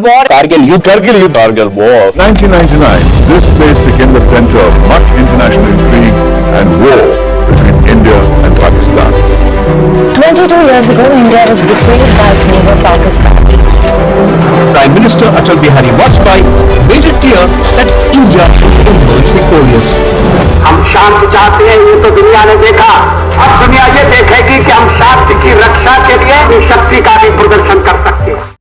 war. Kargil War. 1999. This place became the center of much international intrigue and war between India and Pakistan. 22 years ago, India was betrayed by its neighbor Pakistan. Prime Minister Atal Bihari Vajpayee made it clear that India would emerge victorious. हम शांति चाहते हैं, ये तो दुनिया ने देखा। अब दुनिया ये देखेगी कि हम शांति की रक्षा के लिए अपनी शक्ति का भी प्रदर्शन कर सकते हैं।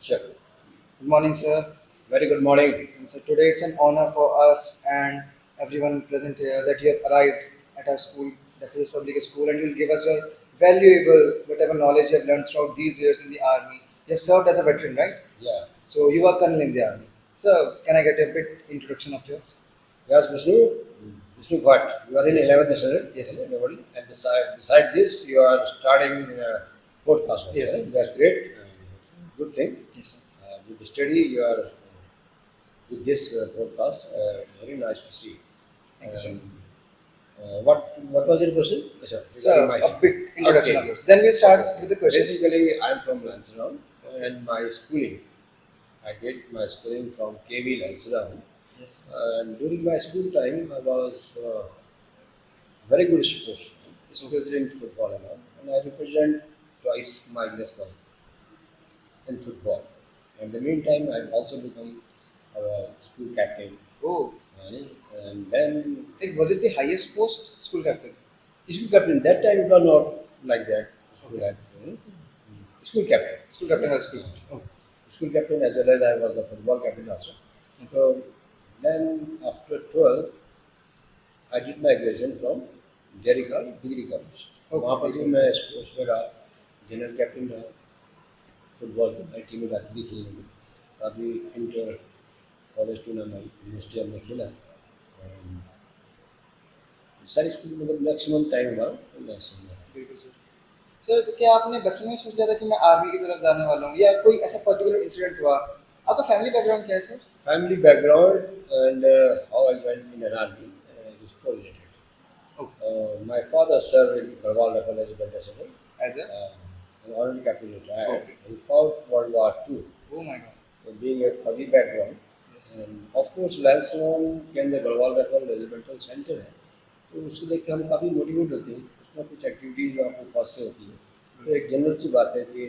Sure. Good morning, sir. Very good morning. And so today it's an honor for us and everyone present here that you have arrived at our school, the Phyllis Public School, and you will give us your valuable whatever knowledge you have learned throughout these years in the army. You have served as a veteran, right? Yeah. So you are colonel in the army. So can I get a bit introduction of yours? Yes, Vishnu. Vishnu Bhatt. You are in 11th standard. Yes. And beside this, you are starting in a podcast. Also, Yes. right? That's great. Good thing. Yes, sir. With the study, you are with this podcast. Very nice to see. Thank you, sir. What was your question? Yes, sir. So a big introduction of yours. Then we'll start with the questions. Basically, I'm from Lansdowne, and my schooling, I did my schooling from KV Lansdowne. Yes. And during my school time, I was very good sports, especially in football and all. And I represent twice my national in football. In the meantime, I've also become our school captain. Oh, And then like, was it the highest post, school captain? school captain, that time it was not like that. School captain. School captain. School captain has school. Oh. School captain as well as I was the football captain also. So then after 12, I did my graduation from Jerry Degree College. वहाँ पर भी मैं sports में रहा, general captain रहा, football की हमारी team में जाती थी खेलने में, काफ़ी इंटर कॉलेज टूर्नामेंट यूनिवर्सिटी हमने खेला। सारी स्कूल मतलब मैक्सिमम टाइम हमारा नेशनल में रहा। बिल्कुल सर। सर तो क्या आपने बचपन में सोच लिया था कि मैं आर्मी की तरफ जाने वाला हूँ, या कोई ऐसा पर्टिकुलर इंसिडेंट हुआ? आपका फैमिली बैकग्राउंड क्या है sir? Family background and how I joined in an army is correlated. My father served in Garhwal Rifle as a ambassador. As a? Already captain retired. Okay. He fought World War II. Oh my God. So being a fuzzy background, Yes. and of course Lansdowne के अंदर Garhwal Rifle regimental center है, तो उसको देख के हम काफ़ी motivate होते हैं। उसमें कुछ एक्टिविटीज़ वहाँ पर पास से होती है। तो एक जनरल सी बात है कि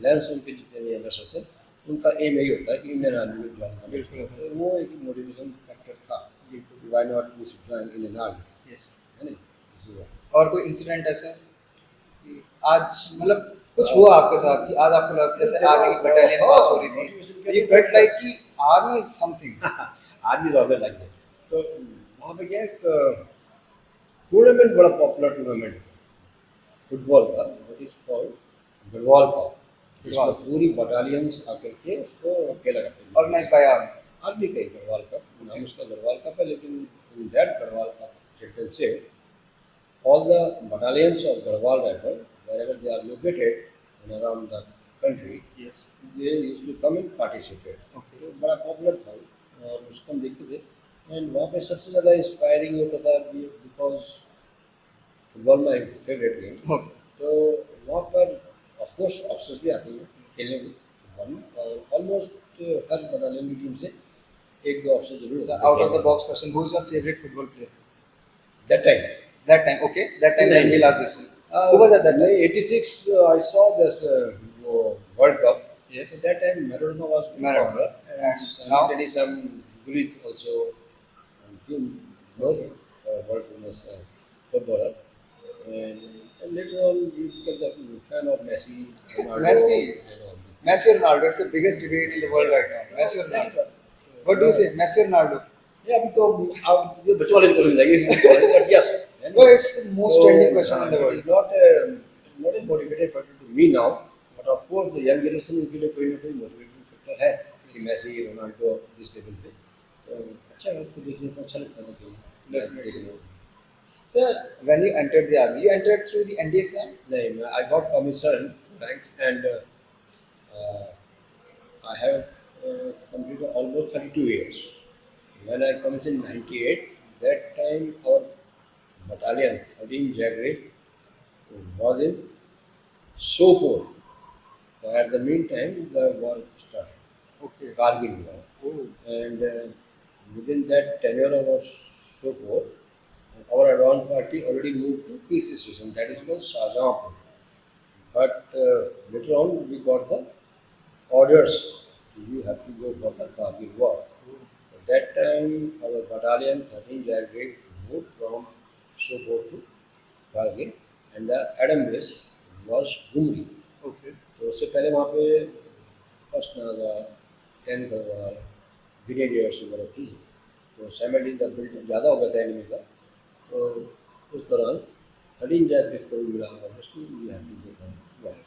Lansdowne के जितने भी एमएस होते हैं, उनका एम यही होता है कि इंडियन आर्मी में ज्वाइन करना। बिल्कुल होता है। तो वो एक मोटिवेशन फैक्टर था। Why not we should join Indian Army? Yes. है नहीं? इसी बात। और कोई इंसिडेंट ऐसा कि आज मतलब कुछ हुआ आपके साथ कि आज आपको लगा जैसे आर्मी की बटालियन पास हो रही थी, you felt like कि army is something. Army is always like that. तो वहाँ पे क्या एक टूर्नामेंट बड़ा पॉपुलर टूर्नामेंट है फुटबॉल का, what is called Garhwal cup. इसमें पूरी बटालियंस आकर के उसको खेला करते हैं। Organized by army. आर्मी का ही गढ़वाल कप, नाम उसका गढ़वाल कप है, लेकिन in that Garhwal cup championship, all the battalions of Garhwal Rifle, wherever they are located in around the country, Yes. they used to come and participate. Okay. तो बड़ा popular था और उसको हम देखते थे। एंड वहाँ पे सबसे ज़्यादा इंस्पायरिंग होता था because football my favourite game. Okay. तो वहाँ पर ऑफकोर्स ऑफिसर्स भी आते हैं खेलने में फुटबॉल में, और ऑलमोस्ट हर बटालियन की टीम से एक दो ऑफिसर जरूर होते हैं। Out of the box question, who is your favorite football player? That time. That time, okay. That time then we'll ask this one. Who was at that time? 86, I saw this World Cup. Yes. So that time Maradona was Maradona. popular. And now? Simultaneously some Gullit also, few more world famous footballer. And later on we became the fan of Messi, Ronaldo, Messi. and all this. Messi or Ronaldo? It's the biggest debate in the world right now. Messi or Ronaldo? What do you say? Messi or Ronaldo? Yeah, अभी तो अब ये बच्चों वाले को मिल जाएगी, but yes. No, it's the most trending question in the world. It's not a motivated factor to me now, but of course the young generation उनके लिए कोई ना कोई motivating factor है कि मैसी, रोनाल्डो इस लेवल पे, तो अच्छा है, उसको देखने को अच्छा लगता था खेलना। Sir, when you entered the army, you entered through the ND exam? नहीं, I got commissioned ranks and I have completed almost 32 years. When I comes in 98, that time our battalion 13 Jagrif was in Sopor. So at the meantime, the war started, Okay. Kargil war. Oh. And within that tenure of our Sopor, our advance party already moved to peace station, that is called Shahjahanpur. But later on, we got the orders. You have to go for the Kargil war. At that time, our battalion 13 Jagrade moved from Sopot to Kargil, and the Adam base was Gumri. Okay. तो उससे पहले वहाँ पे first Naga, 10 Garhwal, grenadiers वगैरह थी। तो simultaneous का buildup ज़्यादा हो गया था एनिमी का। तो उस दौरान 13 Jagrade को भी मिला obviously we have to go for war.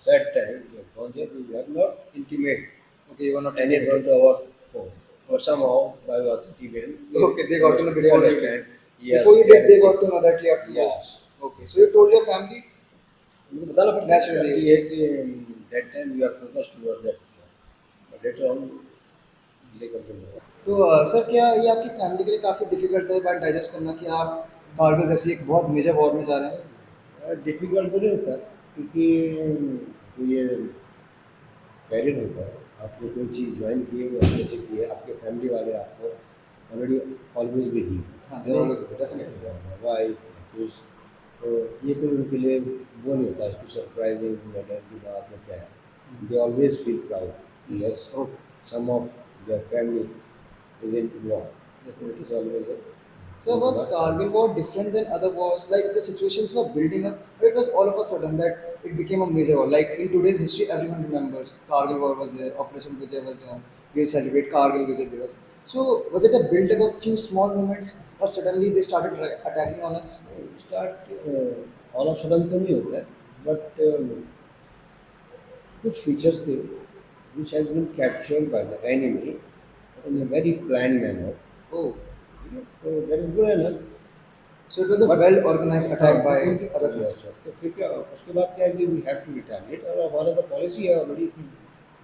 That time, we have not intimate Okay, you were not any front of our home. But somehow, by authority when Okay, they got to know they before you understand. Yes, Before you did, they got to know that you have to go. Yes. Okay, so you told your family. मुझे बताना पड़ता Naturally, है कि ये कि that time we are focused towards that. But later on, they come to know. तो sir क्या ये आपकी फैमिली के लिए काफ़ी डिफिकल्ट था ये बात डाइजेस्ट करना कि आप कारगिल जैसी एक बहुत मेजर वॉर में जा रहे हैं? डिफिकल्ट तो नहीं होता क्योंकि जो ये कैरियर होता है, आपने कोई चीज़ ज्वाइन की है वो अच्छे से की है, आपके फैमिली वाले आपको ऑलरेडी ऑलवेज भी दी, हाँ, they always do, definitely. Wife kids, तो ये कोई उनके लिए वो नहीं होता इसको सरप्राइजिंग मैटर की बात है क्या है, they always feel proud yes some of their family is in war, it is always So was Kargil war different than other wars? Like the situations were building up, or it was all of a sudden that it became a major war? Like in today's history, everyone remembers Kargil war was there, Operation Vijay was done, we celebrate Kargil Vijay Divas. So was it a build up of few small moments, or suddenly they started attacking on us? Start all of sudden तो नहीं होता है, but कुछ features थे which has been captured by the enemy in a very planned manner. Oh, So that is good enough. so it was a well organized attack by other Yes, countries. sir. तो फिर क्या उसके बाद क्या है कि we have to retaliate और हमारा तो पॉलिसी है already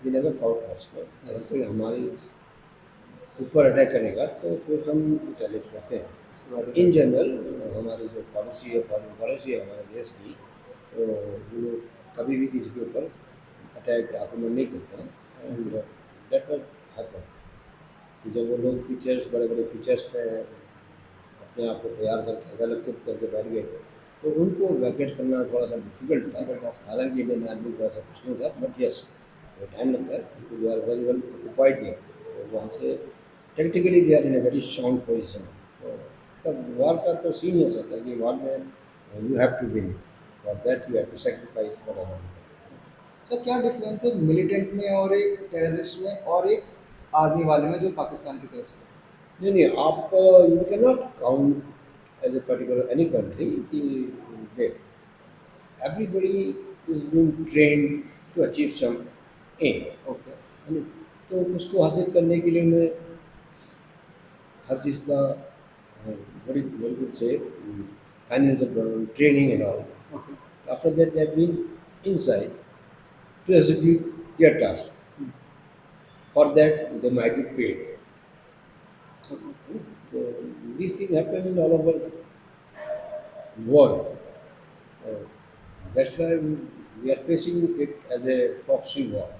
we never fought first में, अगर कोई हमारी ऊपर अटैक करेगा तो फिर हम रिटेलिएट करते हैं। उसके बाद इन जनरल हमारी जो पॉलिसी है, फॉरेन पॉलिसी है हमारे देश की, तो वो लोग कभी भी किसी के ऊपर अटैक आक्रमण नहीं करते हैं। एंड दैट वाज हैपन कि जब वो लोग फीचर्स बड़े बड़े फीचर्स पे अपने आप को तैयार करके डेवलप करके बैठ गए थे, तो उनको वैकेट करना थोड़ा सा डिफिकल्ट था। हालांकि इंडियन आर्मी को ऐसा कुछ नहीं था, बट यस वो टाइम लगता है क्योंकि they are very well occupied there, तो वहाँ से technically they are in a very strong position. तो तब वॉर का तो सीन ही ऐसा था कि वॉर में you have to win, for that you have to sacrifice whatever. Sir क्या डिफरेंस है मिलिटेंट में और एक टेररिस्ट में और एक आर्मी वाले में जो पाकिस्तान की तरफ से? नहीं आप you can not count as a particular any country कि they everybody is being trained to achieve some aim. Okay, तो उसको हासिल करने के लिए उन्हें हर चीज़ का बड़ी बड़ी कुछ से financial training and all. Okay, after that they have been inside to execute their task, for that they might be paid. So these things happen in all over the world. That's why we are facing it as a proxy war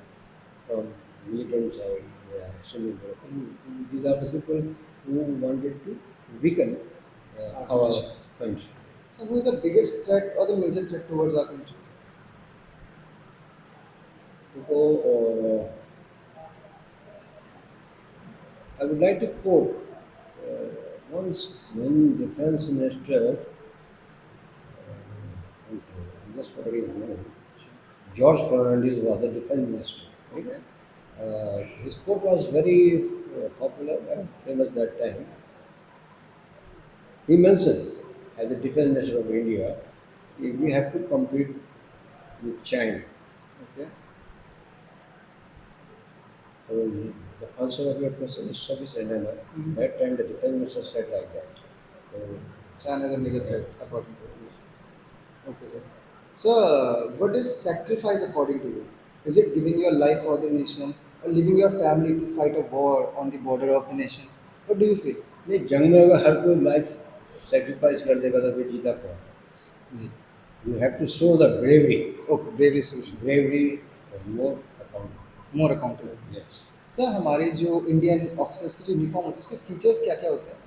from militant side, extreme group. These are the people who wanted to weaken our country. so who is the biggest threat or the major threat towards our country? So I would like to quote once when defense minister, just forget his name, George Fernandez was the defense minister. Okay. His quote was very popular and famous that time. He mentioned, as the defense minister of India, we have to compete with China. Okay. So the answer of your question is sufficient enough. That time the defense minister said like that. So, China is a major threat according to you. Okay, sir. So, what is sacrifice according to you? Is it giving your life for the nation, leaving your family to fight a war on the border of the nation. What do you feel? नहीं, जंग में अगर हर कोई life sacrifice कर देगा तो फिर जीता कौन? जी. You have to show the bravery. Okay, bravery solution. Bravery more account. More accountable. Yes. Sir हमारे जो इंडियन ऑफिसर्स की जो यूनिफॉर्म होती है उसके फीचर्स क्या क्या होते हैं?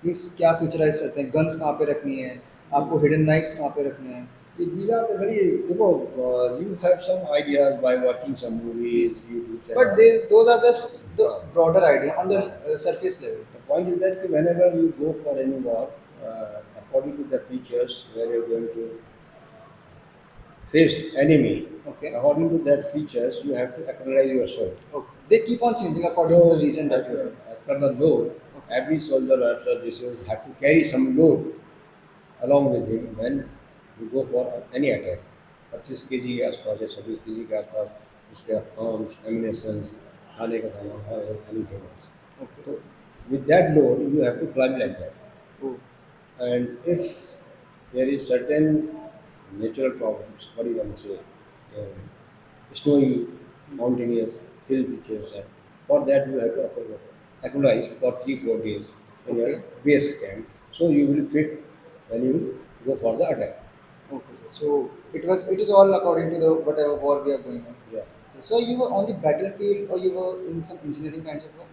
मीन्स क्या फीचराइज करते हैं? गन्स कहाँ पे रखनी है? आपको हिडन नाइफ्स कहाँ पे रखने हैं? These are the very, you have some ideas by watching some movies, YouTube channel. But those are just the broader idea on the surface level. The point is that whenever you go for any war, according to the features where you're going to face enemy, Okay. according to that features, you have to acclimatize yourself. Okay. They keep on changing according to the region that you're in. As per the load, every soldier or officer have to carry some load along with him when we go for any attack. 25 kg के आसपास या 26 kg के आसपास उसके arms, ammunitions, खाने का सामान और anything else. Okay. So with that load, you have to climb like that. Oh. And if there is certain natural problems, what you can say, snowy, mountainous, hill features, and for that you have to acclimatize for 3-4 days in your Okay. base camp. So you will fit when you go for the attack. Okay, sir. So it is all according to the whatever war we are going on. Yeah. So you were on the battlefield or you were in some engineering kinds of work?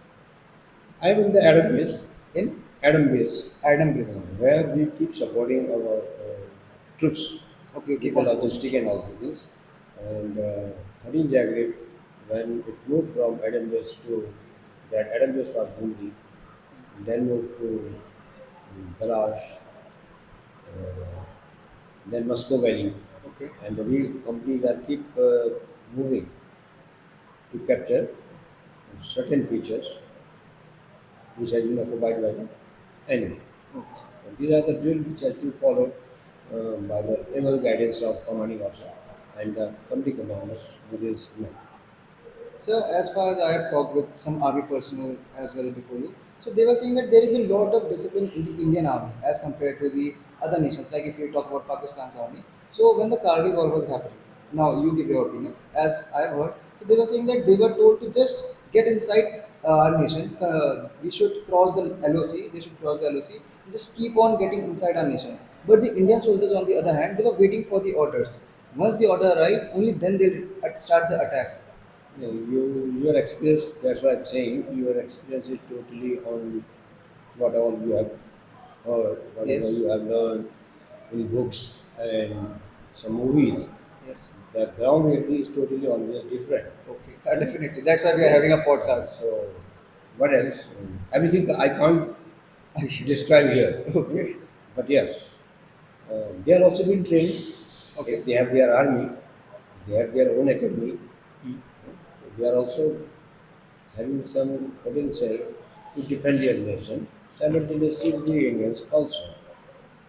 I am in the Adam base. In Adam base, Adam Bridge. where we keep supporting our troops, Okay, keep the on supporting. logistic and all the things. And 13 Zagreb, when it moved from Adam base to that Adam base was Gumri, then moved to Dalash, then Moscow Valley, Okay. and the we companies are keep moving to capture certain features which has been occupied by the enemy. Okay, sir. And these are the drills which has to follow by the able guidance of commanding officer and the company commanders with his men. So as far as I have talked with some army personnel as well before you, so they were saying that there is a lot of discipline in the Indian army as compared to the other nations. Like if you talk about Pakistan's army, so when the Kargil war was happening, now you give your opinions. As I have heard, they were saying that they were told to just get inside our nation. We should cross the LOC. They should cross the LOC. And just keep on getting inside our nation. But the Indian soldiers, on the other hand, they were waiting for the orders. Once the order arrived, only then they'll start the attack. Yeah, your experience, that's why I'm saying, your experience is totally on what all you have heard, whatever Yes. you have learned in books and some movies. Yes. The ground reality is totally always different. Okay. Definitely. That's why we are having a podcast. So, what else? Everything I can't describe here. Okay. But yes, they are also being trained. Okay. They have their army, they have their own academy. They are also having some potential to defend their nation. Simultaneously, we Indians also,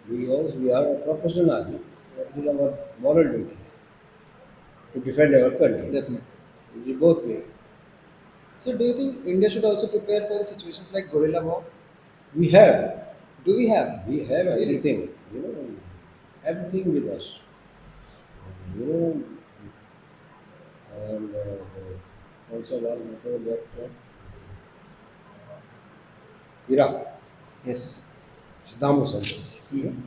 because we are a professional army. It is our moral duty to defend our country. Definitely. It is both way. So, do you think India should also prepare for the situations like guerrilla war? We have, Do we have? we have Really? everything. Everything with us. You know, and also war method that Iraq, Yes. Saddam Hussein.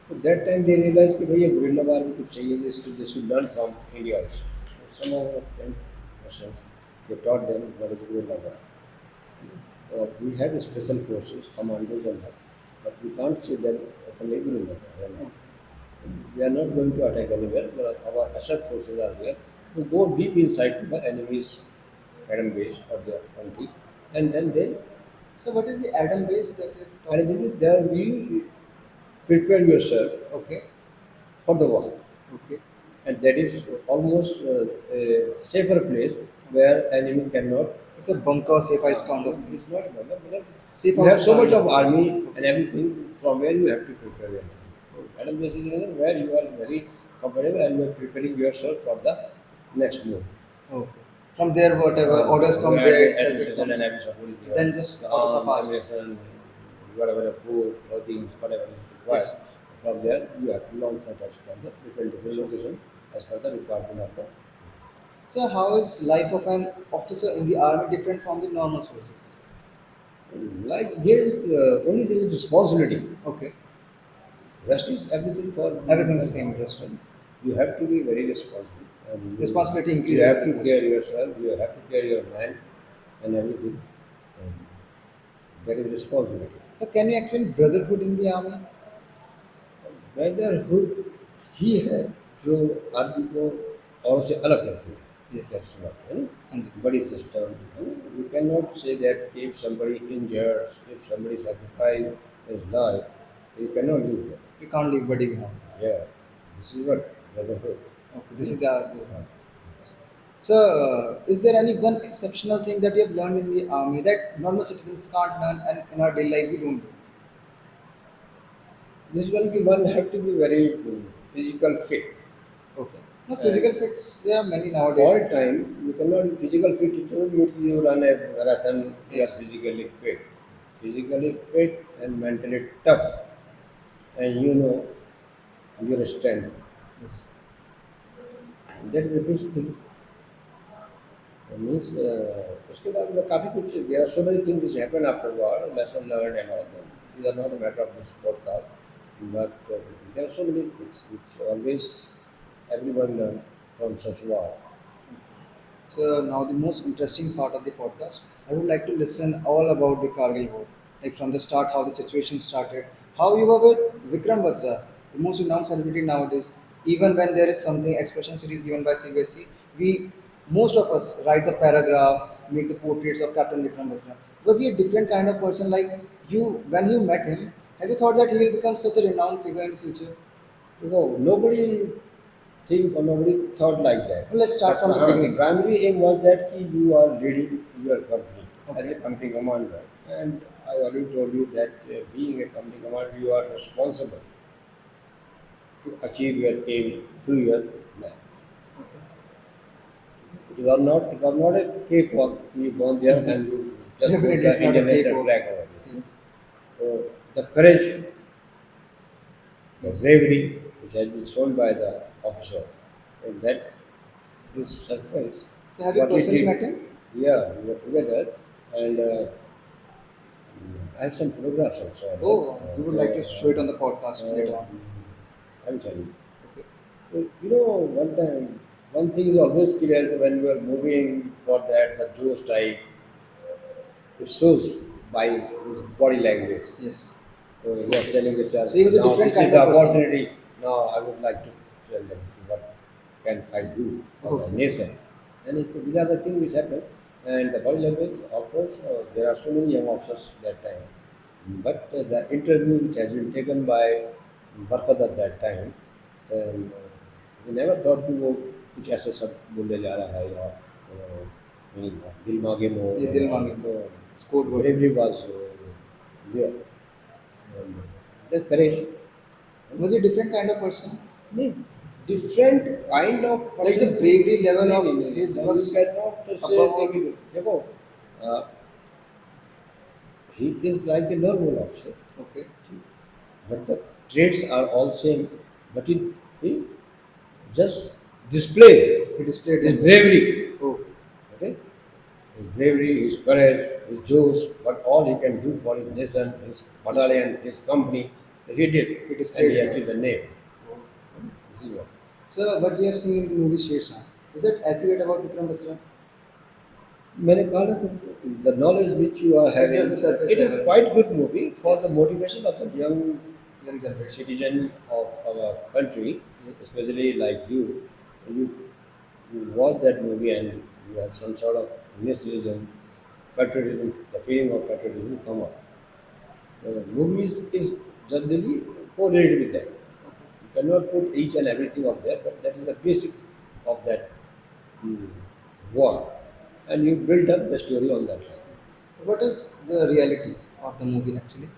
So that time they realized कि भैया guerrilla war में कुछ चाहिए इसको they should learn from India also. So some of our friend persons they taught them what is guerrilla war. We have special forces, commandos and that, but we can't say that openly guerrilla war. We are not going to attack anywhere, but our assault forces are there to go deep inside to the enemy's Adam base or their country, and then they So, what is the Adam base that you're and talking then there we prepare yourself Okay. for the war, Okay. and that is almost a safer place where enemy cannot. It's a bunker, safe ice kind of thing. It's not a problem, but Safe you have house so much kind of army and everything from where you have to prepare yourself. Adam base is where you are very comfortable and you are preparing yourself for the next move. Okay. From there, whatever orders come Where there the itself, it administration comes. and every support is there. Then just The orders are arms, passed. ammunition, whatever the food, clothing, whatever is required. Yes. From there, you have to launch attacks from the different location as per the requirement of the. So how is life of an officer in the army different from the normal soldiers? Like there is only there is responsibility. Okay, Rest is everything for everything is same restaurants. You have to be very responsible. And Responsibility you increases have with to the care post. yourself. You have to care your mind and everything. And that is responsibility. So can you explain brotherhood in the army? Brotherhood ही है जो आदमी को औरों से अलग करती है. Yes. That's what, है ना? हाँ जी. Body system. है ना? You cannot say that if somebody injured, if somebody sacrificed his life, you cannot leave that. You can't leave body behind. Yeah, this is what brotherhood. Okay, this is the. So, is there any one exceptional thing that you have learned in the army that normal citizens can't learn and in our daily life we don't do? This one have to be very physical fit. Okay. Now, physical fits, there are many nowadays. All time you cannot be physical fit. It doesn't mean you run a marathon. You are Yes. physically fit. Physically fit and mentally tough, and you know your strength. Yes. That is the basic thing. That means उसके बाद में काफी कुछ there are so many things which happen after war, lesson learned and all that. These are not a matter of this podcast, but there are so many things which always everyone learn from such war. So now the most interesting part of the podcast, I would like to listen all about the Kargil war, like from the start, how the situation started, how you were with Vikram Batra, the most renowned celebrity nowadays. Even when there is something expression series given by CBSE, we most of us write the paragraph, make the portraits of Captain Vikram Batra. Was he a different kind of person? Like you, when you met him, have you thought that he will become such a renowned figure in future? You know, nobody think or nobody thought like that. Well, let's start from the beginning. Primary aim was that ki you are leading your company as Okay. a company commander, and I already told you that being a company commander, you are responsible to achieve your aim through your man. Okay. It was not a cakewalk. You go there and you just put Definitely the not a Indian national cakewalk. flag over there. Yes. So the courage, the bravery which has been shown by the officer, and that is surprise. So have you What we personally did- met him? Yeah, we were together, and I have some photographs also. Oh, we would like to show it on the podcast later on. I will tell you. Okay. You know, one time, one thing is always clear when we are moving for that, the Joe's type, it shows by his body language. Yes. So he was telling himself, So he was a now different this is kind the of person." opportunity. Now I would like to tell them what can I do for my Okay. nation. And these are the things which happen. And the body language, of course, there are so many young officers that time. But the interview which has been taken by Barkat at that time, and we never thought कि वो कुछ ऐसे शब्द बोलने जा रहा है या meaning दिल मांगे मोर. ये दिल मांगे मोर. Scored word. Bravery was there. And the courage. Was he a different kind of person? No, different kind of person. Like the bravery level of No, his you was cannot say above that he- देखो, he is like a normal officer, okay. but the traits are all same. But he just display He displayed his his bravery. Oh, Okay, his bravery, his courage, his joes, what all he can do for his nation, his battalion, his company, he did. He displayed and he it. achieved the name. This is what. so what we have seen in the movie Sher, is that accurate about Vikram Batra? मैंने कहा ना the knowledge which you are having, just the surface it is level. quite good movie for Yes. the motivation of the young Young generation. citizen of our country, Yes. especially like you. You watch that movie and you have some sort of nationalism, patriotism, the feeling of patriotism come up. Movies is generally correlated with that. You cannot put each and everything of that, but that is the basic of that war. And you build up the story on that line. What is the reality of the movie actually?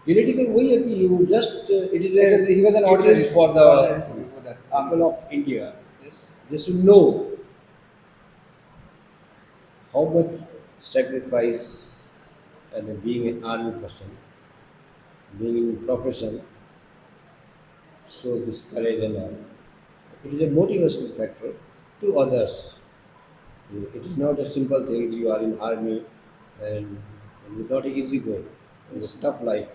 Reality is वही है कि you just it is It is, he was an it ordinary is for the ordinary civilian for that. people of India. Yes. They should know how much sacrifice and being an army person, being in profession, show this courage and all. It is a motivation factor to others It is not a simple thing. You are in army, and it is not easy going. It's a tough life,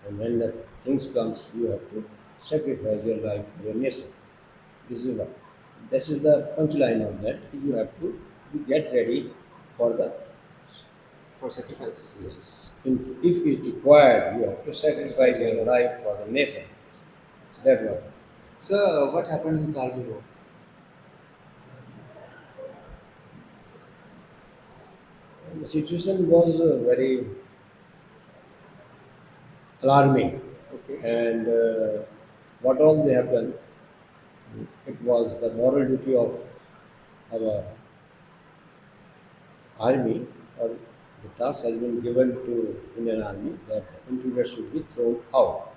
and when the things comes, you have to sacrifice your life for your nation. This is what. This is the punchline of that. You have to get ready for the For sacrifice. yes. If it's required, you have to sacrifice your life for the nation. That was. So, what happened in Kargil War? The situation was very alarming, Okay. and what all they have done, it was the moral duty of our army, or the task has been given to Indian Army that the intruders should be thrown out.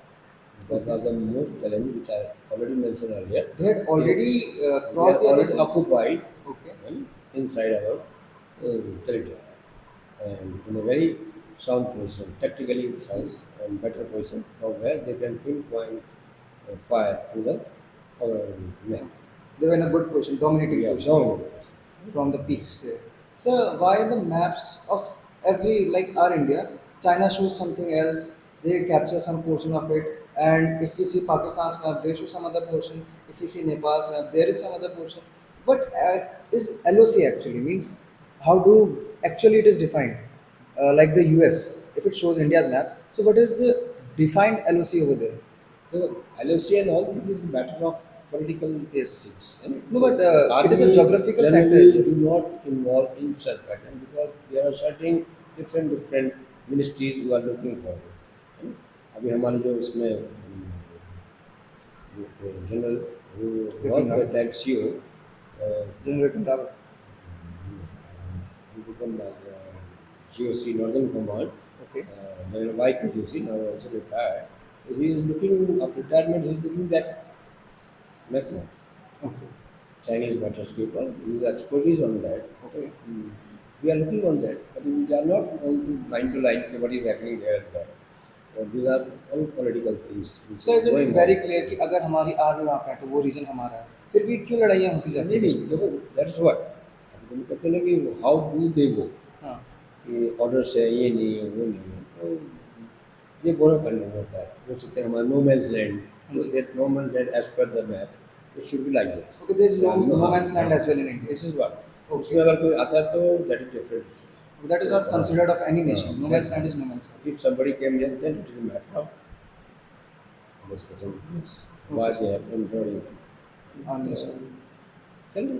That was the most challenge which I already mentioned earlier. They had already They crossed are their already vessel. occupied Okay. inside our territory, and in a very sound position, tactically sound and better position from where they can pinpoint fire to the our men. They were in a good position, dominating Yeah, position down. from the peaks. Yeah. So, why the maps of every, like our India, China shows something else, they capture some portion of it, and if we see Pakistan's map, they show some other portion. If we see Nepal's map, there is some other portion. What is LOC actually means? How do actually it is defined? Like the US, if it shows India's map, so what is the defined LOC over there? So LOC and all this is a matter of political Yes. things. No, but it is a Army geographical factor generally as well. do not involve in such pattern because there are certain different ministries who are looking for it. अभी हमारे जो उसमें general who was the time CEO, General Rawat. who became GOC Northern Command, Okay. General Y.K. GOC, now also retired. So he is looking, after retirement, he is looking that map. Okay. Chinese battleship, his expertise on that. Okay. We are looking on that, but we are not going to line to line what is happening here and there. These are all political things. Which So is it going very on. clear कि अगर हमारी army वहाँ पे है तो वो reason हमारा है फिर भी क्यों लड़ाइयाँ होती जाती नहीं हैं नहीं देखो दैट्स व्हाट तुम कहते हैं ना कि हाउ डू दे गो हाँ ये ऑर्डर्स है ये नहीं है वो नहीं है तो ये बोलना पड़ने होता है वो सकते हैं हमारा no man's land so that no man's land as per the map it should be like that. okay there is no man's land as well in India This is what. Okay. उसमें अगर कोई आता है तो that is different. that is not considered of any nation no man's land is no man's land If somebody came here, then it is a matter of discussion. Yes. Why they have entered in. our nation. Tell me.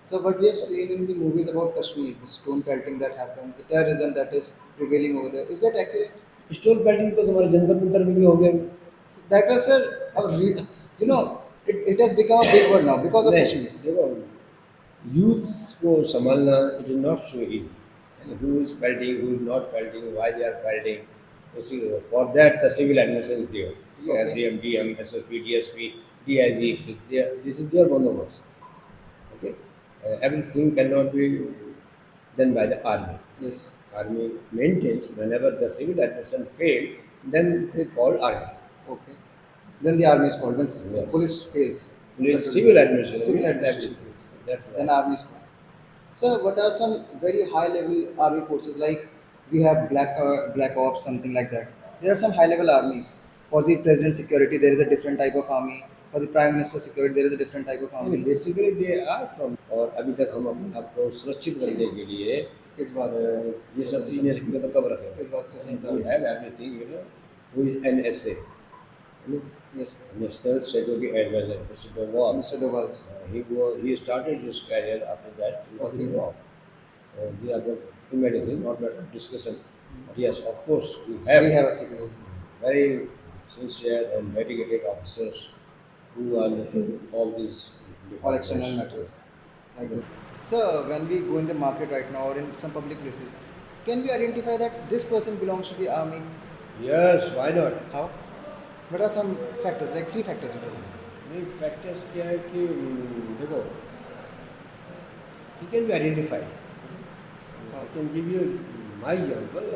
So what we have seen in the movies about Kashmir, the stone pelting that happens, the terrorism that is prevailing over there, is that accurate? Stone pelting तो तुम्हारे जंतर मंतर में भी हो गया. That was you know, it has become a big word now because of Kashmir. देखो youth को संभालना it is not so easy. And who is pelting, who is not pelting, why they are pelting. You see, for that the civil administration is there. Okay. SDM, DM, SSP, DSP, DIG. This is their bandobast. Okay. Everything cannot be done by the army. Yes. Army maintains whenever the civil administration failed, then they call army. Okay. Then the army is called. When Yes. police fails. Police, civil administration. Civil administration That's- fails. That's Then right. army is called. So what are some very high level army forces like we have black ops something like that. There are some high level armies. For the president's security there is a different type of army. For the prime minister's security there is a different type of army. Basically they are from और अभी तक हम अपने आप को सुरक्षित करने के लिए किस बात ये सब चीज़ें रखेंगे तो कब रखेंगे किस बात से चिंता वी है? Have everything you know who is NSA Yes. National security advisor mister Doval Mr. Doval. he started his career after that he was Okay. involved the other immediately not matter of discussion but yes of course we have, We have a secret agency. very sincere and dedicated officers who are looking all these All external matters. Like that. So when we go in the market right now or in some public places, can we identify that this person belongs to the army? yes why not How? What are some factors? Like 3 factors. you tell me. नहीं factors क्या है कि देखो you can be identified. I can give you my example.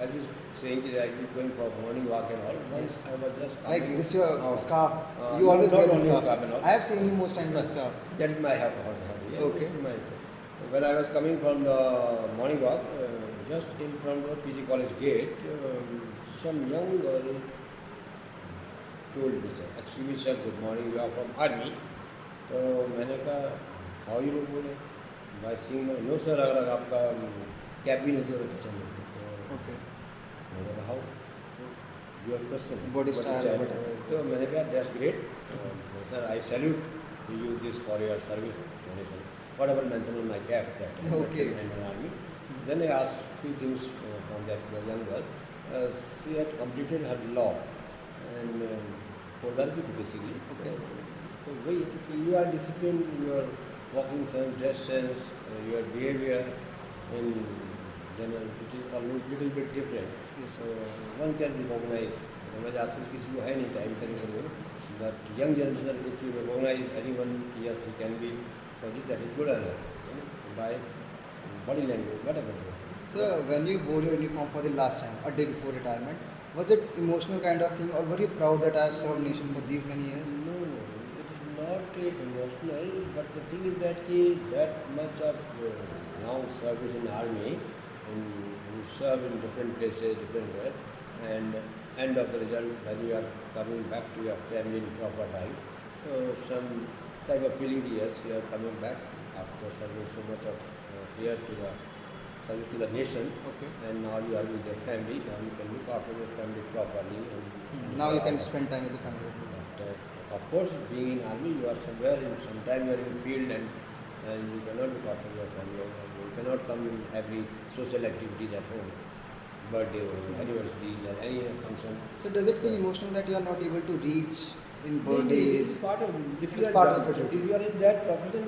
I was saying that I keep going for morning walk and all. Once I was just Like coming this your out. scarf. You not always wear the only scarf. scarf and all. I have seen you most times with scarf. That is my hobby. Yeah, Okay. that is my When I was coming from the morning walk, just in front of the PG College gate, some young girl told me, sir, excuse me sir, good morning, you are from army. तो मैंने कहा how you बोले भाई Singh no sir, अगर आपका cab भी नहीं तो पसंद नहीं थी। तो Okay. मैंने कहा how your question Body style, whatever. तो मैंने कहा that's great sir, I salute to you this for your service donation whatever mention in my cab that Okay. Army. Then I asked few things from that young girl. She had completed her law and further basically. Okay. So you are disciplined, your walking sense, dress sense, your behavior, and then it is always little bit different. Yes, So one can recognize. समझ आजकल किसी को है नहीं time करने के लिए, but young generation, if you recognize anyone, yes, he can be positive, that is good enough. By body language, whatever. So when you wore your uniform for the last time, a day before retirement, was it emotional kind of thing, or were you proud that I have served nation for these many years? No, it is not emotional, but the thing is that that much of long service in army, and you serve in different places, different way, and end of the result when you are coming back to your family in proper time, so some type of feeling, yes, you are coming back after serving so much of year to the service to the nation, Okay. and now you are with your family. Now you can look after your family properly, and Now you can spend time with the family. But of course, being in army, you are somewhere in some time you are in field, and you cannot look after your family. And you cannot come in every social activities at home, birthday or anniversaries or any function. So does it feel emotional that you are not able to reach in It birthdays? is part of if It's you are part of it. if you are in that profession,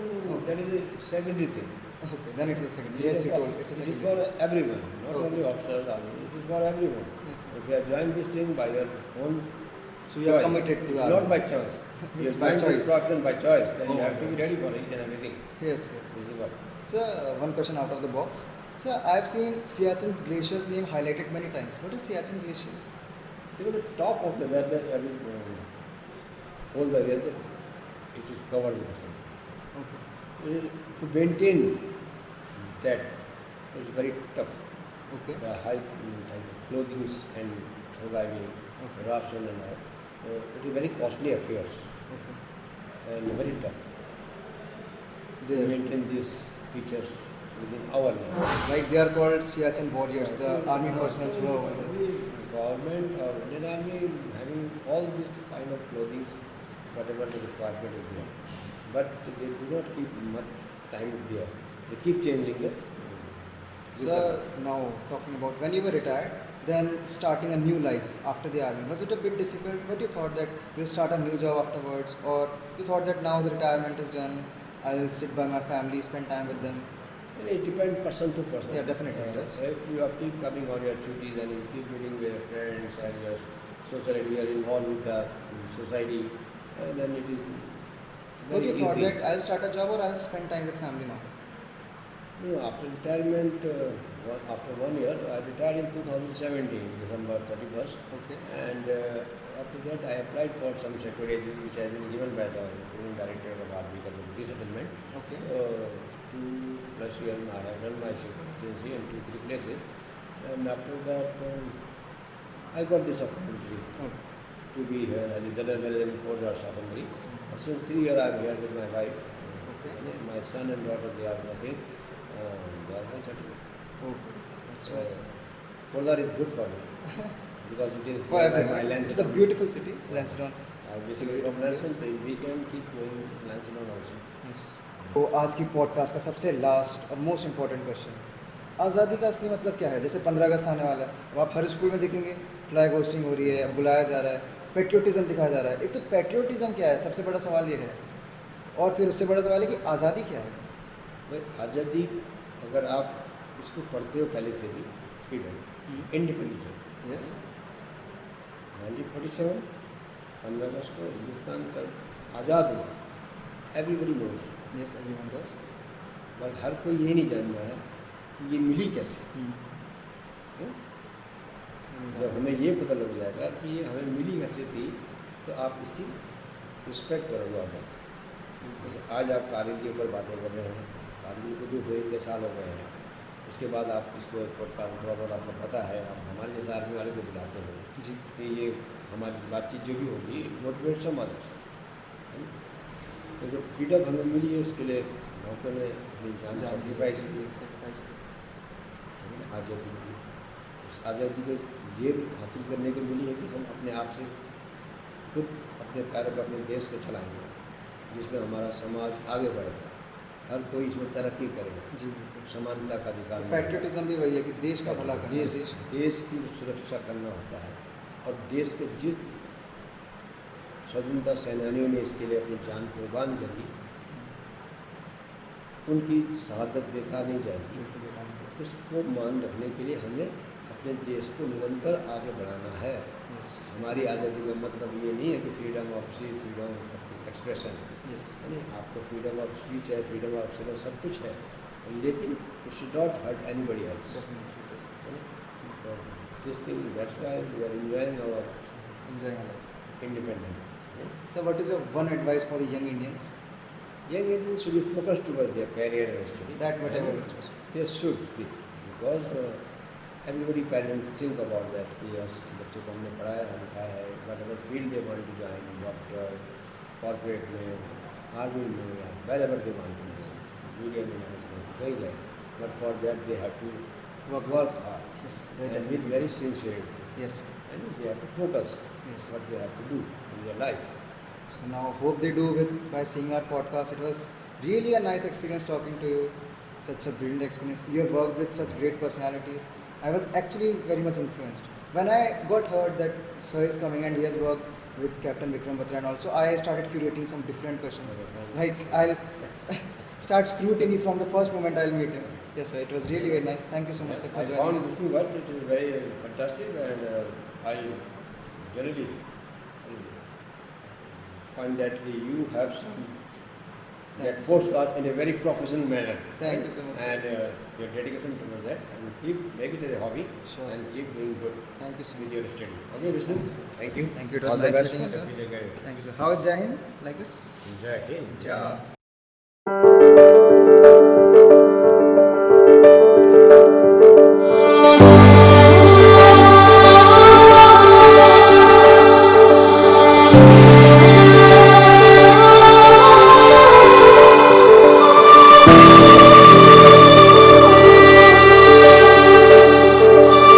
that is a secondary thing. Okay, then it's a second. It Yes, is you for- told. It's a It is second. for everyone, not Okay. only officers, army. It is for everyone. Yes, sir. If you have joined this thing by your own So you are choice, committed to not army. by chance. You It's have by joined choice. this profession by choice. Then Oh you my have to be gosh. ready for each and everything. Yes, sir. This is what. Sir, one question out of the box. Sir, I've seen Siachen Glacier's name highlighted many times. What is Siachen Glacier? Because the top of the weather, all the weather, it is covered with snow. Okay. To maintain that, it's very tough. Okay. The high type of clothing and surviving, Okay. ration and all. So it is very costly affairs Okay. and very tough to There. maintain these features within our limits. Like they are called Siachen warriors, the army personnel who are over there. Every government or Indian Army having all these kind of clothing, whatever the requirement is there. But they do not keep much time there. They keep changing it. Sir, now talking about when you were retired, then starting a new life after the army, was it a bit difficult? But you thought that you'll start a new job afterwards, or you thought that now the retirement is done, I'll sit by my family, spend time with them? And it depends person to person. Yeah, definitely it does. If you are keep coming on your duties and you keep meeting with your friends and your society, you are involved with the society, then it is But very you thought easy. that I'll start a job or I'll spend time with family now? No, after retirement, after 1 year, I retired in 2017, December 31st. Okay. And after that, I applied for some securities which has been given by the Union Director of Army Resettlement. Okay. 2+ years I have done my security in 2-3 places. And after that, I got this opportunity Oh. to be here as a general manager in Corps or Secondary. Since 3 years I am here with my wife. Okay. And my son and daughter, they are working. They are well settled. Okay. That's So, nice. Kodar is good for me because it is For nearby everyone. my It's a Lansdowne. beautiful city, Lansdowne. I basically from Lansdowne, so we can keep going Lansdowne also. Yes. तो आज की podcast का सबसे last और most important question, आज़ादी का असली मतलब क्या है? जैसे 15 अगस्त आने वाला है, अब आप हर स्कूल में देखेंगे फ्लैग होस्टिंग हो रही है, बुलाया जा रहा है, पेट्रियोटिज्म दिखाया जा रहा है. एक तो पेट्रियोटिज्म क्या है, सबसे बड़ा सवाल ये है, और फिर उससे बड़ा सवाल है कि आज़ादी क्या है? भाई आज़ादी, अगर आप इसको पढ़ते हो पहले से भी, फ्रीडम, इंडिपेंडेंस, यस. 1947, 15 अगस्त को हिंदुस्तान का आज़ाद हुआ. Everybody knows. Yes, everyone does. But हर कोई ये नहीं जान रहा है कि ये मिली कैसे. क्यों? जब हमें ये पता लग जाएगा कि ये हमें मिली कैसे थी, तो आप इसकी रिस्पेक्ट करोगे. और जैसे आज आप कारगिल के ऊपर बातें कर रहे हैं, कारगिल को भी हुए इतने साल हो गए हैं, उसके बाद आप इसको पॉडकास्ट थोड़ा बहुत आपको पता है, आप हमारे जैसे आर्मी वाले को बुलाते हो जी कि ये हमारी बातचीत जो भी होगी मोटिवेट सम अदर्स। तो जो फ्रीडम हमें मिली है उसके लिए बहुतों ने अपनी जान सेक्रीफाइस की। आज़ादी, इस आज़ादी को ये हासिल करने को मिली है कि हम अपने आप से खुद अपने पैरों पर अपने देश को चलाएंगे, जिसमें हमारा समाज आगे बढ़ेगा, हर कोई इसमें तरक्की करेगा, जी बिल्कुल। समानता का अधिकार मिलेगा। पैट्रियटिज्म भी वही है कि देश का भला करना, देश की सुरक्षा करना होता है। और देश के जिस स्वतंत्रता सेनानियों ने इसके लिए अपनी जान कुर्बान करी, उनकी शहादत बेकार नहीं जाएगी। उसको मान रखने के लिए हमें अपने देश को निरंतर आगे बढ़ाना है। हमारी आज़ादी का मतलब ये नहीं है कि freedom of speech, freedom of expression, यानी आपको फ्रीडम ऑफ स्पीच है, फ्रीडम ऑफ एक्सप्रेशन सब कुछ है, लेकिन it should not hurt anybody else. This thing, that's why we are enjoying our independence. So what is your one advice for the young Indians? Young Indians should be focused towards their career and study. That whatever And it was. they should be, because everybody parents think about that कि yes, बच्चों को हमने पढ़ाया है, लिखाया है, whatever field they want to join, doctor, corporate में, army में, या wherever they want to be, media में management कहीं जाए, but for that they have to work hard Yes, and with very sincerity, yes, and they have to focus Yes. what they have to do in their life. so now hope they do with by seeing our podcast. It was really a nice experience talking to you, such a brilliant experience. You have worked with such great personalities. I was actually very much influenced when I got heard that sir is coming and he has worked with Captain Vikram Batra, and also I started curating some different questions. Okay, fine. Like I'll start scrutiny from the first moment I'll meet him. Yes sir, it was really very nice. Thank you so much sir for I joining found us. this thing, but it is very fantastic, and I generally find that you have some that postcard in a very professional manner. Thank you so much, sir. And your dedication towards that, and keep make it as a hobby, Sure, and sir. keep doing good Thank you so with much. your study. Okay, Vishnu. Thank you. Thank you. It was All the nice best meeting you, for the sir. future career. Thank you sir. How is Jai Hind like this? Jai Hind. Yeah.